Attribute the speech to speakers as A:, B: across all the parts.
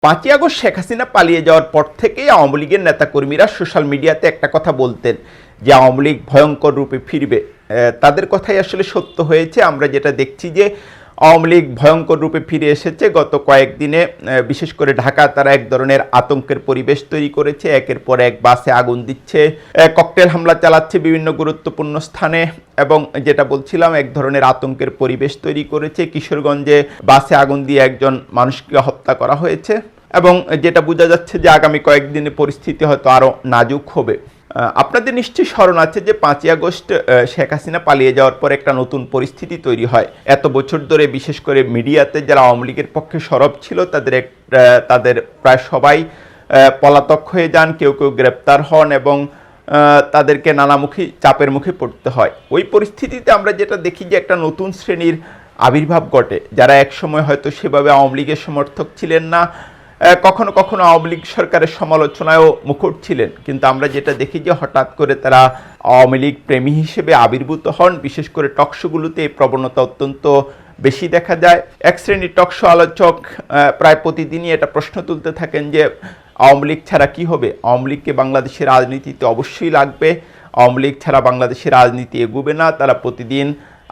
A: 5ই August Sheikh Hasina পালিয়ে যাওয়ার পর থেকেই আওয়ামী লীগের নেতাকর্মীরা সোশ্যাল মিডিয়াতে একটা কথা বলতেন যে আওয়ামী লীগ ভয়ঙ্কর রূপে ফিরবে। তাদের কথাই আসলে সত্য হয়েছে। আমরা যেটা দেখছি যে আওয়ামী লীগ ভয়ঙ্কর রূপে ফিরে এসেছে। গত কয়েকদিনে বিশেষ করে ঢাকা তারা এক ধরনের আতঙ্কের পরিবেশ তৈরি করেছে। একের পর এক বাসে আগুন দিচ্ছে, ককটেল হামলা চালাচ্ছে বিভিন্ন গুরুত্বপূর্ণ স্থানে, এবং যেটা বলছিলাম এক ধরনের আতঙ্কের পরিবেশ তৈরি করেছে। কিশোরগঞ্জে বাসে আগুন দিয়ে একজন মানুষকে হত্যা করা হয়েছে, এবং যেটা বোঝা যাচ্ছে যে আগামী কয়েকদিনে পরিস্থিতি হয়তো আরও নাজুক হবে। আপনাদের নিশ্চয়ই স্মরণ আছে যে 5ই আগস্ট শেখ হাসিনা পালিয়ে যাওয়ার পর একটা নতুন পরিস্থিতি তৈরি হয়। এত বছর ধরে বিশেষ করে মিডিয়াতে যারা আওয়ামী লীগের পক্ষে সরব ছিল তাদের প্রায় সবাই পলাতক হয়ে যান, কেউ কেউ গ্রেপ্তার হন, এবং তাদেরকে নানামুখী চাপের মুখে পড়তে হয়। ওই পরিস্থিতিতে আমরা যেটা দেখি যে একটা নতুন শ্রেণীর আবির্ভাব ঘটে, যারা একসময় হয়তো সেভাবে আওয়ামী লীগের সমর্থক ছিলেন না, কখনো কখনো আওয়ামী লীগ সরকারের সমালোচনায়ও মুখর ছিলেন, কিন্তু আমরা যেটা দেখি যে হঠাৎ করে তারা আওয়ামী লীগ প্রেমী হিসেবে আবির্ভূত হন। বিশেষ করে টকশোগুলোতে এই প্রবণতা অত্যন্ত বেশি দেখা যায়। এক শ্রেণীর টকশো আলোচক প্রায় প্রতিদিনই এটা প্রশ্ন তুলতে থাকেন যে আওয়ামী লীগ ছাড়া কী হবে, আওয়ামী লীগকে বাংলাদেশের রাজনীতিতে অবশ্যই লাগবে, আওয়ামী লীগ ছাড়া বাংলাদেশের রাজনীতি এগোবে না। তারা প্রতিদিন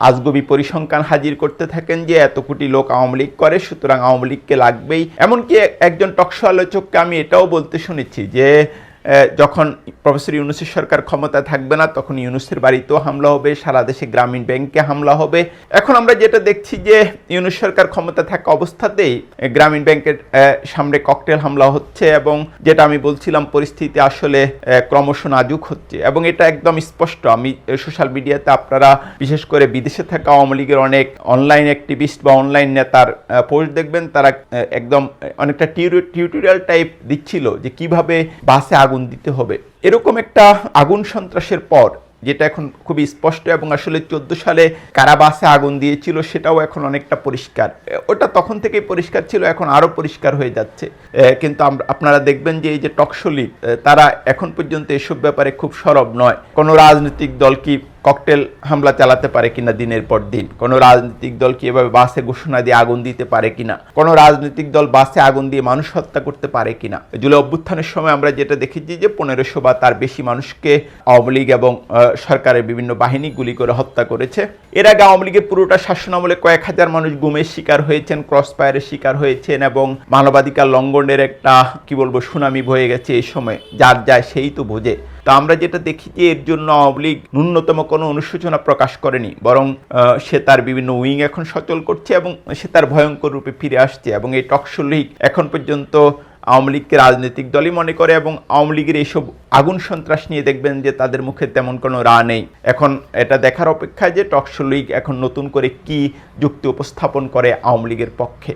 A: আজগবি পরিসংখ্যান হাজির করতে থাকেন যে এত কোটি লোক আওয়ামী লীগ করে, সুতরাং আওয়ামী লীগকে লাগবেই। এমনকি একজন টকশো আলোচককে আমি এটাও বলতে শুনেছি যে যখন প্রফেসর ইউনূসের সরকার ক্ষমতা থাকবে না, তখন ইউনূসের বাড়িতেও হামলা হবে, সারা দেশে গ্রামীণ ব্যাংকে হামলা হবে। এখন আমরা যেটা দেখছি যে ইউনূস সরকার ক্ষমতা থাকা অবস্থাতেই গ্রামীণ ব্যাংকের সামনে ককটেল হামলা হচ্ছে, এবং যেটা আমি বলছিলাম পরিস্থিতি আসলে ক্রমশ নাজুক হচ্ছে, এবং এটা একদম স্পষ্ট। আমি সোশ্যাল মিডিয়াতে আপনারা বিশেষ করে বিদেশে থাকা আওয়ামী লীগের অনেক অনলাইন অ্যাক্টিভিস্ট বা অনলাইন নেতার পোস্ট দেখবেন, তারা একদম অনেকটা টিউটোরিয়াল টাইপ দিচ্ছিল যে কিভাবে বাসে আগুন দিতে হবে। এরকম একটা আগুন সন্ত্রাসের পর যেটা এখন খুবই স্পষ্ট, এবং আসলে 14 সালে কারা বাসে আগুন দিয়েছিল সেটাও এখন অনেকটা পরিষ্কার। ওটা তখন থেকেই পরিষ্কার ছিল, এখন আরও পরিষ্কার হয়ে যাচ্ছে। কিন্তু আপনারা দেখবেন যে এই যে টকশো লীগ, তারা এখন পর্যন্ত এসব ব্যাপারে খুব সরব নয়। কোনো রাজনৈতিক দল কি ককটেল হামলা চালাতে পারে কিনা দিনের পর দিন, কোনো রাজনৈতিক দল কি এভাবে বাসে ঘোষণা দিয়ে আগুন দিতে পারে কিনা, কোনো রাজনৈতিক দল বাসে আগুন দিয়ে মানুষ হত্যা করতে পারে কিনা। জুলাই অভ্যুত্থানের সময় আমরা যেটা দেখেছি যে 1500 বা তার বেশি মানুষকে আওয়ামী লীগ এবং সরকারের বিভিন্ন বাহিনী গুলি করে হত্যা করেছে। এর আগে আওয়ামী লীগের পুরোটা শাসনামলে কয়েক হাজার মানুষ গুমের শিকার হয়েছেন, ক্রস ফায়ারের শিকার হয়েছেন, এবং মানবাধিকার লঙ্ঘনের একটা সুনামি বয়ে গেছে। এই সময় যার যায় সেই তো বোঝে। তো আমরা যেটা দেখি যে এর জন্য আওয়ামী লীগ ন্যূনতম কোনো অনুশোচনা প্রকাশ করেনি, বরং সে তার বিভিন্ন উইং এখন সচল করছে, এবং সে তার ভয়ঙ্কর রূপে ফিরে আসছে। এবং এই টকশো লীগ এখন পর্যন্ত আওয়ামী লীগকে রাজনৈতিক দলই মনে করে, এবং আওয়ামী লীগের এইসব আগুন সন্ত্রাস নিয়ে দেখবেন যে তাদের মুখে তেমন কোনো রা নেই। এখন এটা দেখার অপেক্ষায় যে টকশো লীগ এখন নতুন করে কি যুক্তি উপস্থাপন করে আওয়ামী লীগের পক্ষে।